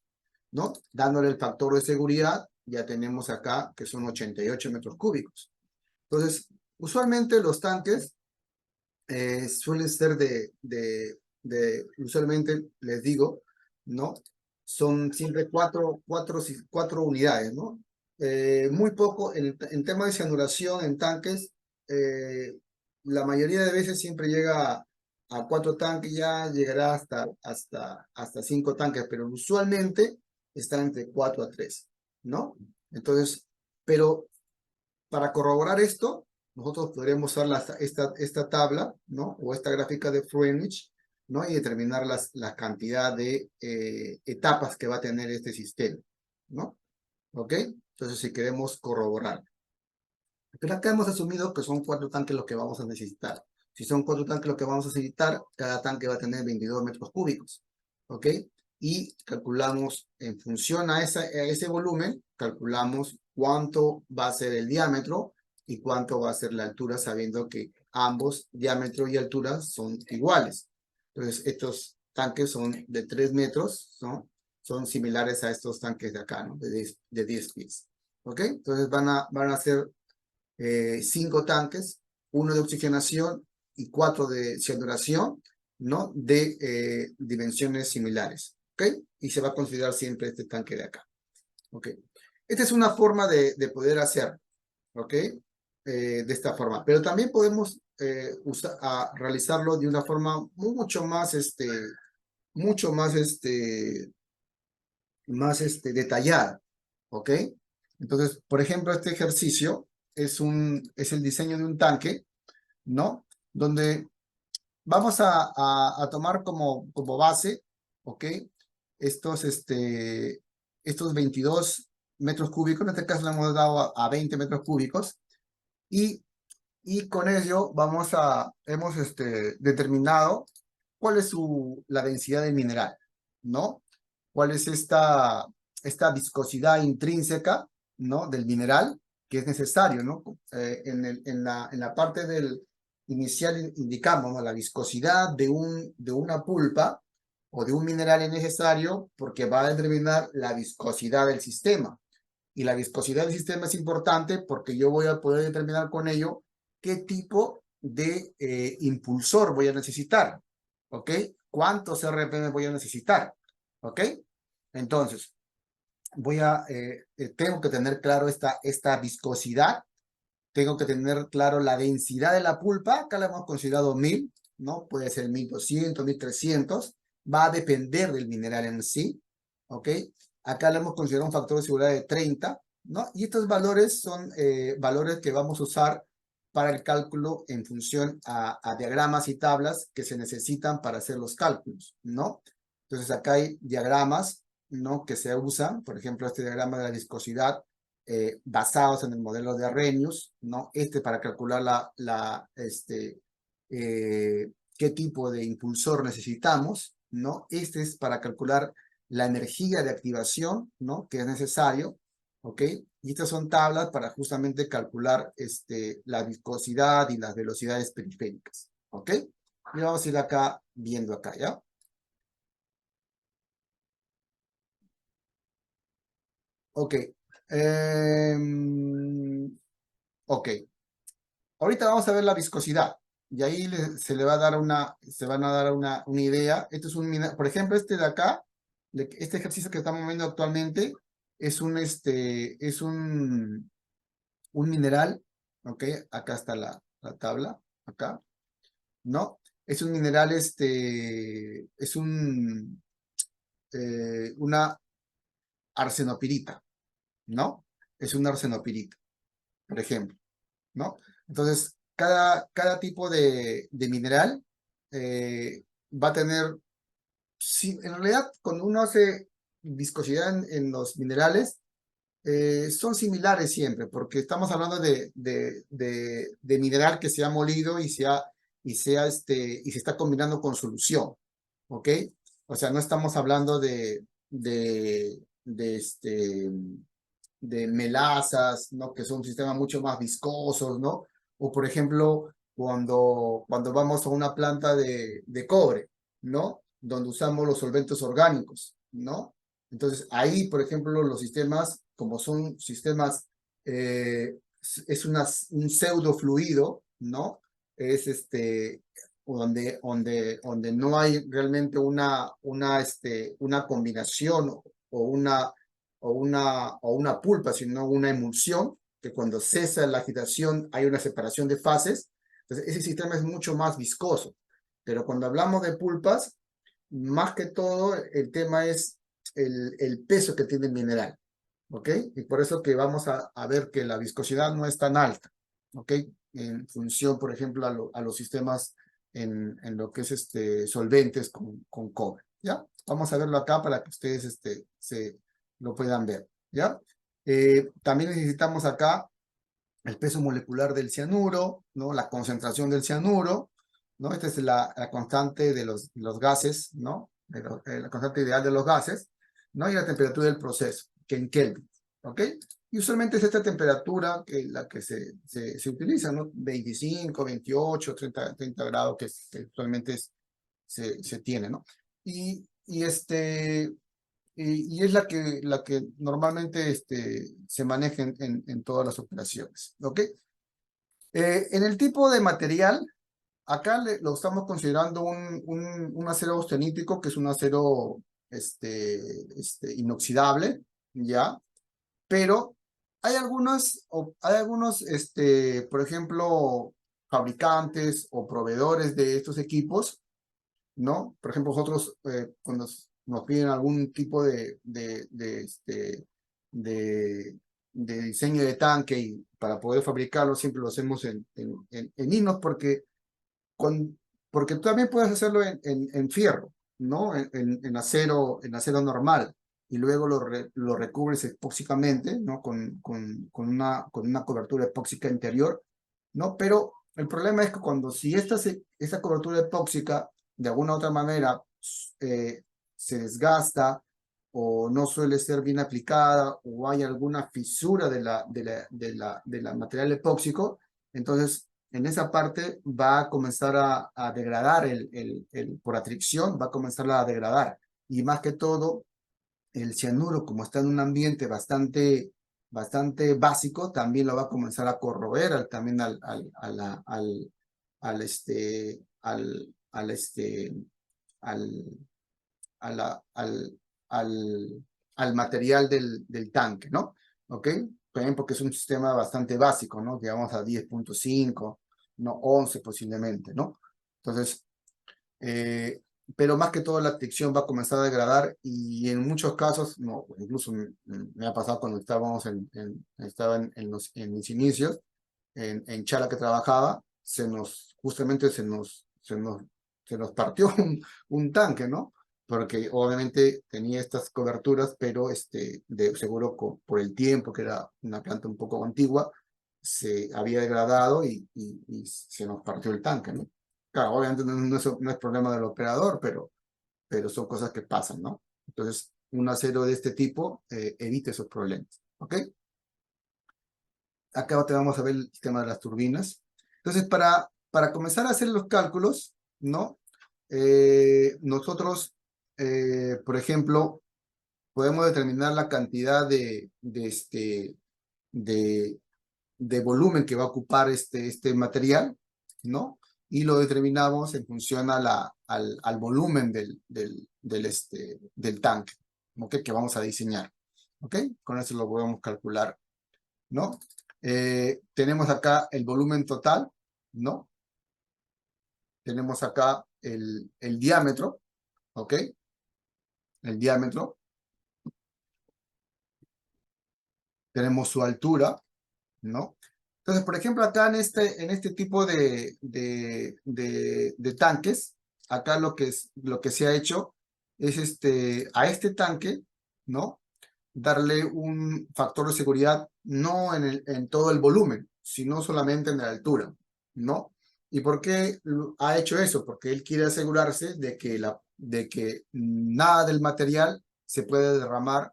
¿no? Dándole el factor de seguridad, ya tenemos acá que son 88 metros cúbicos. Entonces, usualmente los tanques suelen ser usualmente les digo, ¿no? Son siempre cuatro unidades, ¿no? Muy poco, en tema de cianuración en tanques, la mayoría de veces siempre llega a 4 tanques, ya llegará hasta 5 tanques, pero usualmente está entre 4 a 3, ¿no? Entonces, pero para corroborar esto, nosotros podríamos usar esta tabla, ¿no? O esta gráfica de Freundlich, ¿no? Y determinar la cantidad de etapas que va a tener este sistema, ¿no? ¿ok? Entonces, si queremos corroborar. Pero acá hemos asumido que son 4 tanques los que vamos a necesitar. Si son 4 tanques los que vamos a necesitar, cada tanque va a tener 22 metros cúbicos, ¿ok? Y calculamos en función a ese volumen, calculamos cuánto va a ser el diámetro y cuánto va a ser la altura, sabiendo que ambos, diámetro y altura, son iguales. Entonces, estos tanques son de 3 metros, ¿no? Son similares a estos tanques de acá, ¿no? De 10 pies, ¿ok? Entonces, van a ser 5 tanques, 1 de oxigenación y 4 de cianuración, ¿no? De dimensiones similares, ¿ok? Y se va a considerar siempre este tanque de acá, ¿ok? Esta es una forma de poder hacer, ¿ok? De esta forma, pero también podemos realizarlo de una forma mucho más, detallada, ¿ok? Entonces, por ejemplo, este ejercicio es el diseño de un tanque, ¿no? Donde vamos a tomar como base, ¿ok? Estos, estos 22 metros cúbicos, en este caso le hemos dado a 20 metros cúbicos, y, y con ello hemos determinado cuál es la densidad del mineral, ¿no? Cuál es esta viscosidad intrínseca, ¿no? Del mineral que es necesario, ¿no? En la parte del inicial indicamos, ¿no? La viscosidad de una pulpa o de un mineral es necesario porque va a determinar la viscosidad del sistema. Y la viscosidad del sistema es importante porque yo voy a poder determinar con ello qué tipo de impulsor voy a necesitar, ¿ok? ¿Cuántos RPM voy a necesitar? ¿Ok? Entonces, tengo que tener claro esta viscosidad, tengo que tener claro la densidad de la pulpa, acá la hemos considerado 1000, ¿no? Puede ser 1200, 1300, va a depender del mineral en sí, ¿ok? Acá le hemos considerado un factor de seguridad de 30, ¿no? Y estos valores son valores que vamos a usar para el cálculo en función a diagramas y tablas que se necesitan para hacer los cálculos, ¿no? Entonces acá hay diagramas, ¿no? Que se usan, por ejemplo, este diagrama de la viscosidad basados en el modelo de Arrhenius, ¿no? Para calcular qué tipo de impulsor necesitamos, ¿no? Este es para calcular la energía de activación, ¿no? Que es necesario, ¿ok? Y estas son tablas para justamente calcular la viscosidad y las velocidades periféricas, ¿ok? Y vamos a ir acá, viendo acá, ¿ya? Ok. Ok. Ahorita vamos a ver la viscosidad. Y ahí se van a dar una idea. Esto es por ejemplo, este de acá, este ejercicio que estamos viendo actualmente, es un mineral, ¿ok? Acá está la tabla, acá, ¿no? Es un mineral, es una arsenopirita, ¿no? Es una arsenopirita, por ejemplo, ¿no? Entonces, cada tipo de mineral va a tener, sí, en realidad, cuando uno hace viscosidad en los minerales, son similares siempre, porque estamos hablando de mineral que se ha molido y se está combinando con solución, ¿ok? O sea, no estamos hablando de melazas, ¿no? Que son sistemas mucho más viscosos, ¿no? O por ejemplo, cuando vamos a una planta de cobre, ¿no? Donde usamos los solventes orgánicos, ¿no? Entonces, ahí, por ejemplo, los sistemas, como son sistemas, es un pseudo fluido, ¿no? Es donde no hay realmente una combinación o una pulpa, sino una emulsión, que cuando cesa la agitación hay una separación de fases. Entonces, ese sistema es mucho más viscoso. Pero cuando hablamos de pulpas, más que todo, el tema es el peso que tiene el mineral, ¿ok? Y por eso que vamos a ver que la viscosidad no es tan alta, ¿ok? En función, por ejemplo, a los sistemas en lo que es solventes con cobre, ¿ya? Vamos a verlo acá para que ustedes se lo puedan ver, ¿ya? También necesitamos acá el peso molecular del cianuro, ¿no? La concentración del cianuro, ¿no? Esta es la constante de los gases, ¿no? La constante ideal de los gases, ¿no? Y la temperatura del proceso, que en Kelvin, ¿ok? Y usualmente es esta temperatura la que se utiliza, ¿no? 25, 28, 30 grados que usualmente se tiene, ¿no? Y es la que normalmente se maneja en todas las operaciones, ¿ok? En el tipo de material, acá lo estamos considerando un acero austenítico, que es un acero inoxidable, ¿ya? Pero hay algunos, por ejemplo, fabricantes o proveedores de estos equipos, ¿no? Por ejemplo, nosotros cuando nos piden algún tipo de diseño de tanque y para poder fabricarlo siempre lo hacemos en inox porque tú también puedes hacerlo en fierro, ¿no? En acero normal y luego lo recubres epóxicamente, ¿no? Con una cobertura epóxica interior, ¿no? Pero el problema es que si esta cobertura epóxica de alguna u otra manera eh, se desgasta o no suele ser bien aplicada o hay alguna fisura del material epóxico, entonces en esa parte va a comenzar a degradar por atracción, va a comenzar a degradar. Y más que todo, el cianuro, como está en un ambiente bastante básico, también lo va a comenzar a corroer también al, a la- al, al material del tanque, ¿no? ¿Ok? También porque es un sistema bastante básico, ¿no? Llegamos a 10.5, no 11 posiblemente, ¿no? Entonces, eh, pero más que todo la fricción va a comenzar a degradar y en muchos casos, no, incluso me ha pasado cuando estaba en mis inicios, en Chala que trabajaba, justamente se nos partió un tanque, ¿no? Porque obviamente tenía estas coberturas, pero de seguro por el tiempo, que era una planta un poco antigua, se había degradado y se nos partió el tanque, ¿no? Claro, obviamente no es problema del operador, pero son cosas que pasan, ¿no? Entonces, un acero de este tipo evita esos problemas, ¿ok? Acá te vamos a ver el tema de las turbinas. Entonces, para comenzar a hacer los cálculos, ¿no? Nosotros, por ejemplo, podemos determinar la cantidad de, de volumen que va a ocupar este material, ¿no? Y lo determinamos en función al volumen del tanque, ¿ok? Que vamos a diseñar, ¿ok? Con eso lo podemos calcular, ¿no? Tenemos acá el volumen total, ¿no? Tenemos acá el diámetro, ¿ok? El diámetro. Tenemos su altura, ¿no? Entonces, por ejemplo, acá en este tipo de tanques, acá lo que se ha hecho es a este tanque, ¿no? Darle un factor de seguridad no en todo el volumen, sino solamente en la altura, ¿no? ¿Y por qué ha hecho eso? Porque él quiere asegurarse de que nada del material se puede derramar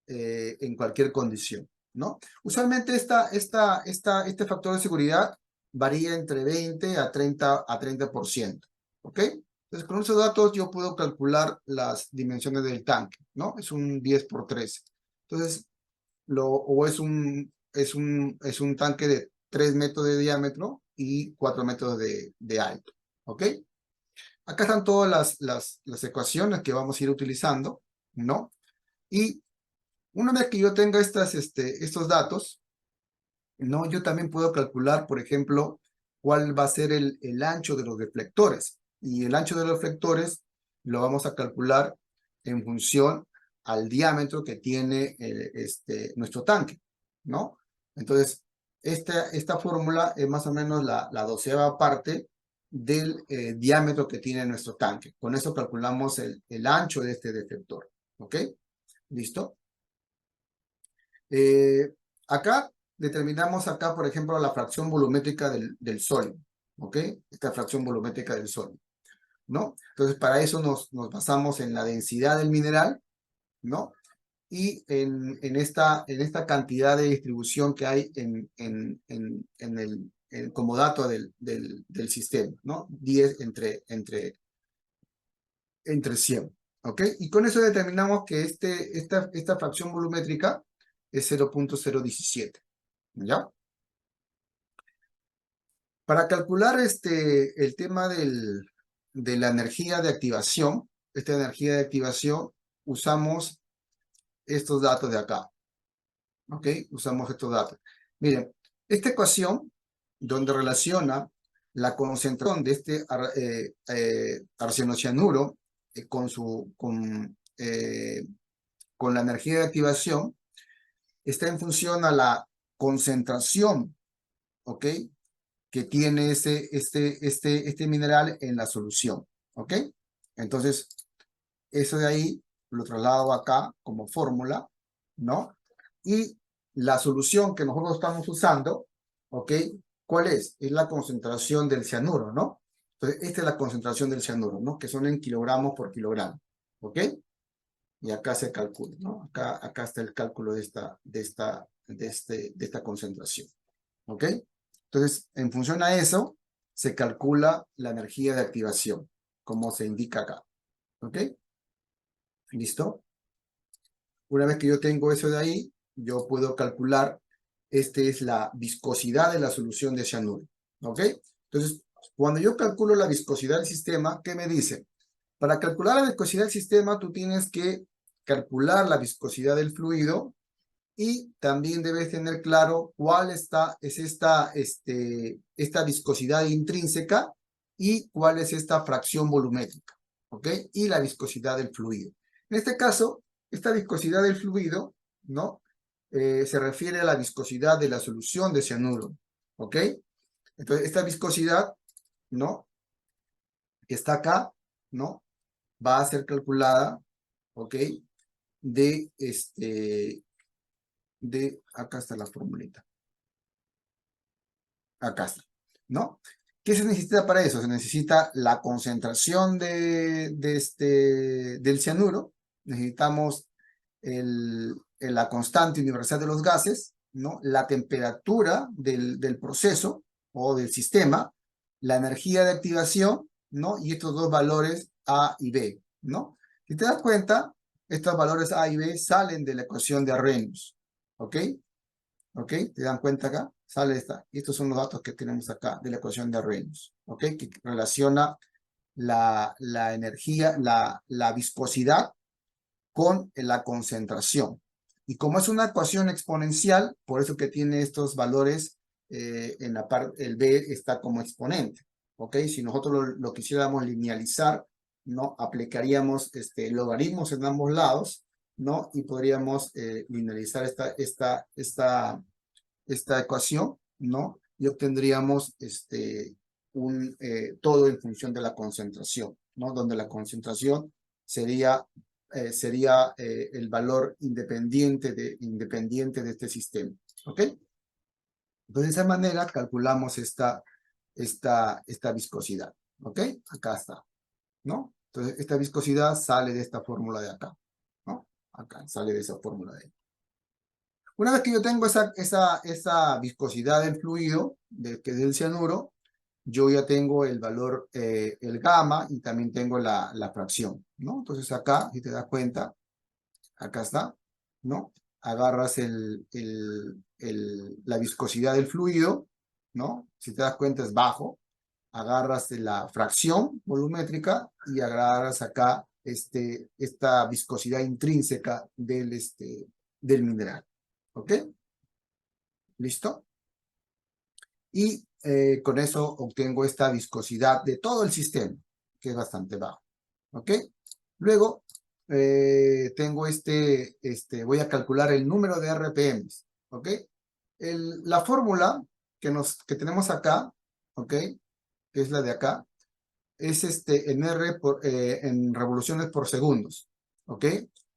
en cualquier condición, ¿no? Usualmente este factor de seguridad varía entre 20 a 30%, ¿ok? Entonces, con esos datos yo puedo calcular las dimensiones del tanque, ¿no? Es un 10 por 13. Entonces, es un tanque de 3 metros de diámetro y 4 metros de alto, ¿ok? Acá están todas las ecuaciones que vamos a ir utilizando, ¿no? Y una vez que yo tenga estos datos, ¿no? Yo también puedo calcular, por ejemplo, cuál va a ser el ancho de los deflectores. Y el ancho de los deflectores lo vamos a calcular en función al diámetro que tiene nuestro tanque, ¿no? Entonces, esta fórmula es más o menos la 12ª parte del diámetro que tiene nuestro tanque. Con eso calculamos el ancho de este deflector, ¿ok? ¿Listo? Acá determinamos acá, por ejemplo, la fracción volumétrica del sólido, ¿ok? Esta fracción volumétrica del sólido, ¿no? Entonces, para eso nos basamos en la densidad del mineral, ¿no? Y en esta cantidad de distribución que hay como dato del sistema, ¿no? 10 entre 100, ¿ok? Y con eso determinamos que esta fracción volumétrica es 0.017, ¿ya? Para calcular el tema de la energía de activación, esta energía de activación, usamos estos datos de acá, ¿ok? Usamos estos datos. Miren, esta ecuación, donde relaciona la concentración de arsenocianuro con la energía de activación, está en función a la concentración, ¿ok? Que tiene este mineral en la solución, ¿ok? Entonces, eso de ahí lo traslado acá como fórmula, ¿no? Y la solución que nosotros estamos usando, ¿ok? ¿Cuál es? Es la concentración del cianuro, ¿no? Entonces, esta es la concentración del cianuro, ¿no? Que son en kilogramos por kilogramo, ¿ok? Y acá se calcula, ¿no? Acá está el cálculo de esta concentración, ¿ok? Entonces, en función a eso, se calcula la energía de activación, como se indica acá, ¿ok? ¿Listo? Una vez que yo tengo eso de ahí, yo puedo calcular, es la viscosidad de la solución de cianuro, ¿ok? Entonces, cuando yo calculo la viscosidad del sistema, ¿qué me dice? Para calcular la viscosidad del sistema, tú tienes que calcular la viscosidad del fluido y también debes tener claro cuál es esta viscosidad intrínseca y cuál es esta fracción volumétrica, ¿ok? Y la viscosidad del fluido. En este caso, esta viscosidad del fluido, ¿no? Se refiere a la viscosidad de la solución de cianuro, ¿ok? Entonces, esta viscosidad, ¿no? Que está acá, ¿no? Va a ser calculada, ¿ok? Acá está la formulita. Acá está, ¿no? ¿Qué se necesita para eso? Se necesita la concentración del cianuro, necesitamos la constante universal de los gases, ¿no? La temperatura del proceso o del sistema, la energía de activación, ¿no? Y estos dos valores A y B, ¿no? Si te das cuenta, estos valores A y B salen de la ecuación de Arrhenius, ¿ok? ¿Ok? ¿Te dan cuenta acá? Sale esta. Y estos son los datos que tenemos acá de la ecuación de Arrhenius. ¿Ok? Que relaciona la energía, la viscosidad con la concentración. Y como es una ecuación exponencial, por eso que tiene estos valores en la parte, el B está como exponente. ¿Ok? Si nosotros lo quisiéramos linealizar, ¿no? Aplicaríamos logaritmos en ambos lados, ¿no? Y podríamos linealizar esta ecuación, ¿no? Y obtendríamos todo en función de la concentración, ¿no? Donde la concentración sería el valor independiente de este sistema, ¿ok? Entonces, de esa manera calculamos esta viscosidad, ¿ok? Acá está, ¿no? Entonces, esta viscosidad sale de esta fórmula de acá, ¿no? Acá sale de esa fórmula de ahí. Una vez que yo tengo esa viscosidad del fluido, que es del cianuro, yo ya tengo el valor, el gamma, y también tengo la fracción, ¿no? Entonces acá, si te das cuenta, acá está, ¿no? Agarras la viscosidad del fluido, ¿no? Si te das cuenta es bajo. Agarras la fracción volumétrica y agarras acá esta viscosidad intrínseca del mineral. ¿Ok? ¿Listo? Y con eso obtengo esta viscosidad de todo el sistema, que es bastante bajo. ¿Ok? Luego, tengo voy a calcular el número de RPMs. ¿Ok? La fórmula que tenemos acá, ¿ok? Que es la de acá, es en en revoluciones por segundos. ¿Ok?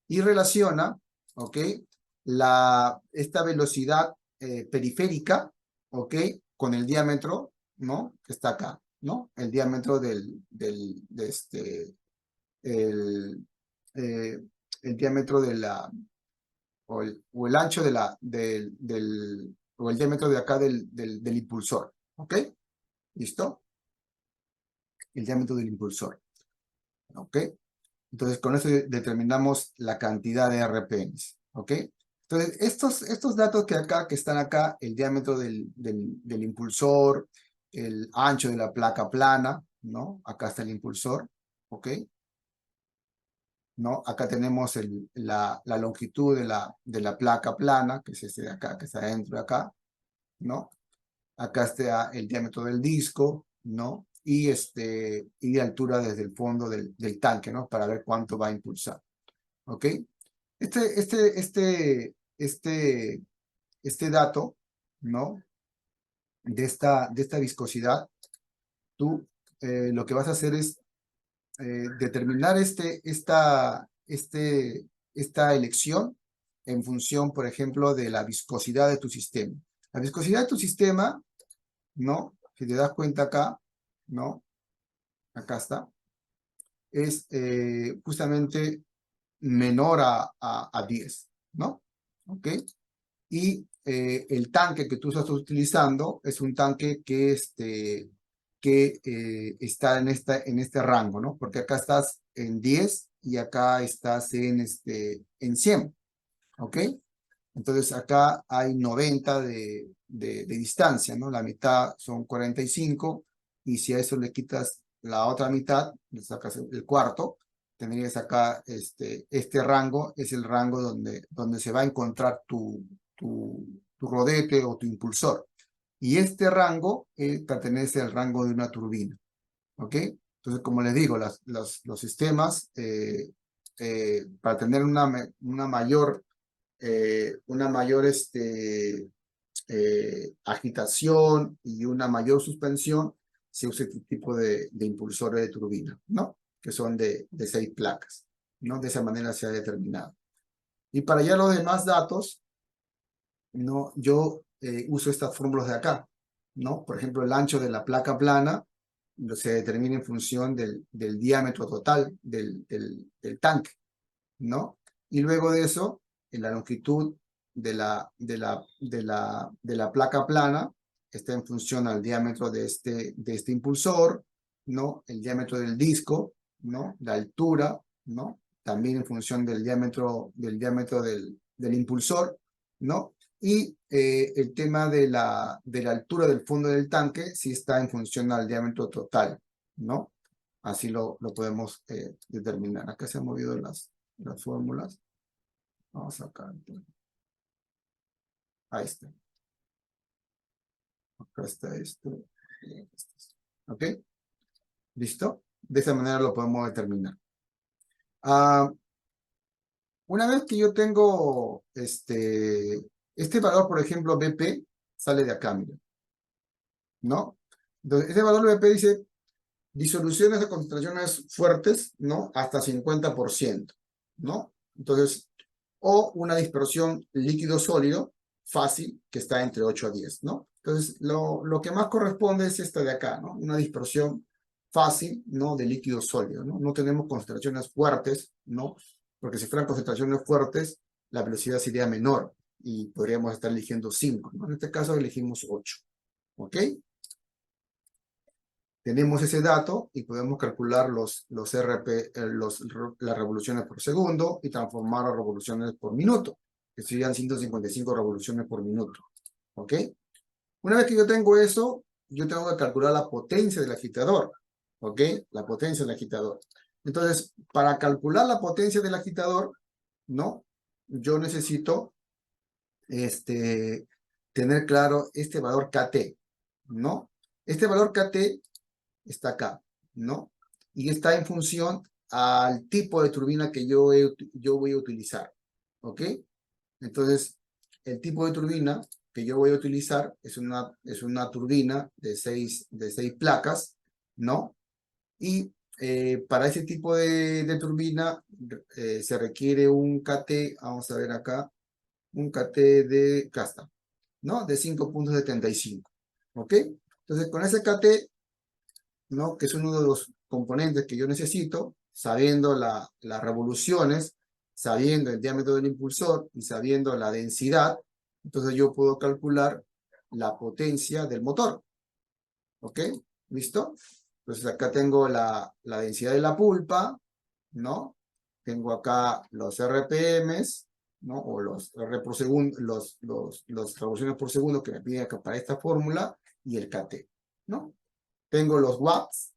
Y relaciona, ¿ok? esta velocidad periférica, ¿ok? Con el diámetro, ¿no? Que está acá, ¿no? El diámetro el, eh, el diámetro de la, o el ancho de o el diámetro de acá del impulsor, ¿ok? ¿Listo? El diámetro del impulsor, ¿ok? Entonces, con eso determinamos la cantidad de RPMs, ¿ok? Entonces, estos datos que están acá, el diámetro del impulsor, el ancho de la placa plana, ¿no? Acá está el impulsor, ¿ok? ¿No? Acá tenemos la longitud de la placa plana, que es este de acá, que está dentro de acá, ¿no? Acá está el diámetro del disco, ¿no? Y de altura desde el fondo del tanque, ¿no? Para ver cuánto va a impulsar, ¿ok? Este dato, ¿no? De esta viscosidad, tú lo que vas a hacer es determinar esta elección en función, por ejemplo, de la viscosidad de tu sistema. La viscosidad de tu sistema, ¿no? Si te das cuenta acá, ¿no? Acá está. Es justamente menor a 10, ¿no? ¿Ok? Y el tanque que tú estás utilizando es un tanque que está en este rango, ¿no? Porque acá estás en 10 y acá estás en 100, ¿ok? Entonces acá hay 90 de distancia, ¿no? La mitad son 45 y si a eso le quitas la otra mitad, le sacas el cuarto, tendrías acá este rango, es el rango donde se va a encontrar tu rodete o tu impulsor. Y este rango pertenece al rango de una turbina, ¿ok? Entonces, como les digo, los sistemas, para tener una mayor agitación y una mayor suspensión, se usa este tipo de impulsores de turbina, ¿no? Que son de 6 placas, ¿no? De esa manera se ha determinado. Y para ya los demás datos, ¿no? Yo uso estas fórmulas de acá, ¿no? Por ejemplo, el ancho de la placa plana se determina en función del diámetro total del tanque, ¿no? Y luego de eso, en la longitud de la placa plana está en función al diámetro de este impulsor, ¿no? El diámetro del disco, ¿no? La altura, ¿no? También en función del diámetro del impulsor, ¿no? Y el tema de la altura del fondo del tanque sí está en función al diámetro total, ¿no? Así lo podemos determinar. Acá se han movido las fórmulas. Vamos a sacar. Ahí está. Acá está esto. ¿Ok? ¿Listo? De esa manera lo podemos determinar. Una vez que yo tengo este valor, por ejemplo, BP, sale de acá, mira, ¿no? Entonces, este valor BP dice disoluciones de concentraciones fuertes, ¿no? Hasta 50%, ¿no? Entonces, o una dispersión líquido-sólido fácil que está entre 8 a 10, ¿no? Entonces, lo que más corresponde es esta de acá, ¿no? Una dispersión fácil, ¿no? De líquido sólido, ¿no? No tenemos concentraciones fuertes, ¿no? Porque si fueran concentraciones fuertes, la velocidad sería menor y podríamos estar eligiendo 5, ¿no? En este caso elegimos 8, ¿ok? Tenemos ese dato y podemos calcular las revoluciones por segundo y transformar a revoluciones por minuto, que serían 155 revoluciones por minuto. ¿Ok? Una vez que yo tengo eso, yo tengo que calcular la potencia del agitador. ¿Ok? La potencia del agitador. Entonces, para calcular la potencia del agitador, ¿no? Yo necesito tener claro este valor KT, ¿no? Este valor KT está acá, ¿no? Y está en función al tipo de turbina que yo voy a utilizar, ¿ok? Entonces, el tipo de turbina que yo voy a utilizar es una turbina de seis placas, ¿no? Y para ese tipo de turbina se requiere un KT, vamos a ver acá, un KT de casta, ¿no? De 5.75, ¿ok? Entonces, con ese KT, ¿no? Que es uno de los componentes que yo necesito, sabiendo las revoluciones, sabiendo el diámetro del impulsor y sabiendo la densidad, entonces yo puedo calcular la potencia del motor, ¿ok? ¿Listo? Entonces acá tengo la densidad de la pulpa, ¿no? Tengo acá los RPMs, ¿no? O los R por segundo, los revoluciones por segundo que me piden acá para esta fórmula y el KT, ¿no? Tengo los watts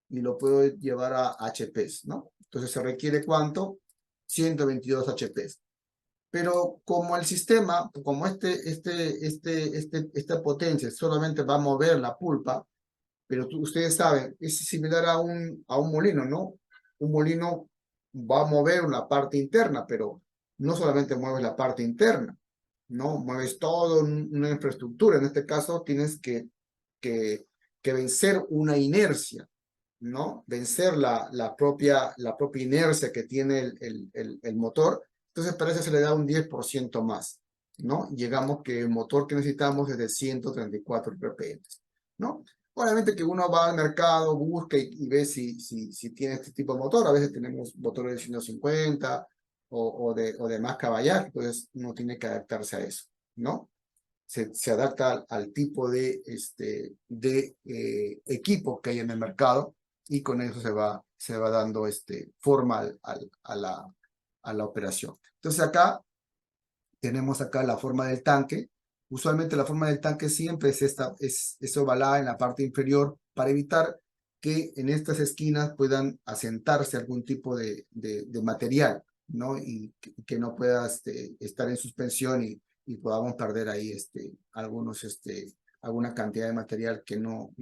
y lo puedo llevar a HPs, ¿no? Entonces se requiere ¿cuánto? 122 HPs. Pero como el sistema, como esta potencia solamente va a mover la pulpa, pero ustedes saben, es similar a un molino, ¿no? Un molino va a mover una parte interna, pero no solamente mueves la parte interna, ¿no? Mueves toda una infraestructura. En este caso tienes que, que vencer una inercia, ¿no? Vencer la propia inercia que tiene el motor. Entonces para eso se le da un 10% más, ¿no? Llegamos que el motor que necesitamos es de 134 ppm, ¿no? Obviamente que uno va al mercado, busca y ve si tiene este tipo de motor. A veces tenemos motores de 150 o de más caballaje, entonces uno tiene que adaptarse a eso, ¿no? Se adapta al tipo de equipo que hay en el mercado y con eso se va dando forma a la operación. Entonces acá tenemos acá la forma del tanque. Usualmente la forma del tanque siempre es ovalada en la parte inferior para evitar que en estas esquinas puedan asentarse algún tipo de material, ¿no? Y que no pueda estar en suspensión y podamos perder ahí alguna cantidad de material que no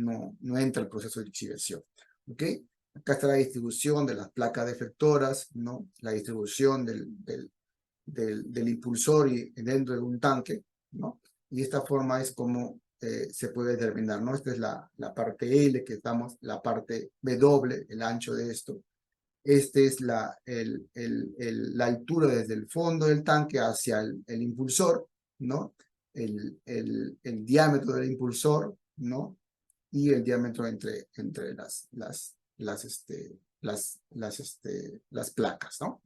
entra al proceso de lixiviación, ¿ok? Acá está la distribución de las placas deflectoras, ¿no? La distribución del impulsor y dentro de un tanque, ¿no? Y esta forma es como se puede determinar, ¿no? Esta es la parte L que estamos, la parte W, el ancho de esto. Este es la altura desde el fondo del tanque hacia el impulsor, ¿no? El diámetro del impulsor, ¿no? Y el diámetro entre las placas, ¿no?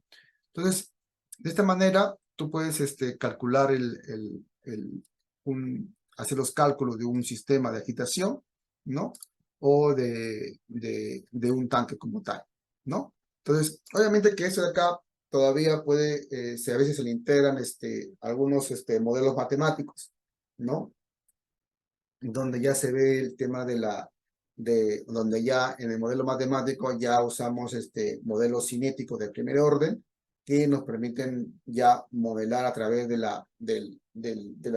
Entonces, de esta manera, tú puedes calcular hacer los cálculos de un sistema de agitación, ¿no? O de un tanque como tal, ¿no? Entonces, obviamente que eso de acá todavía puede, a veces se le integran algunos modelos matemáticos, ¿no? Donde ya se ve el tema donde ya en el modelo matemático ya usamos modelos cinéticos de primer orden que nos permiten ya modelar a través de las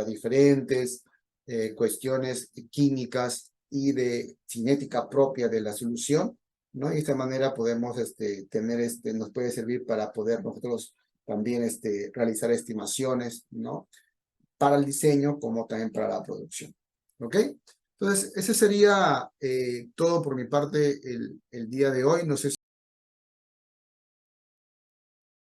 diferentes cuestiones químicas y de cinética propia de la solución, ¿no? Y de esta manera podemos tener, nos puede servir para poder nosotros también realizar estimaciones, ¿no? Para el diseño como también para la producción. ¿Ok? Entonces, ese sería todo por mi parte el día de hoy. No sé si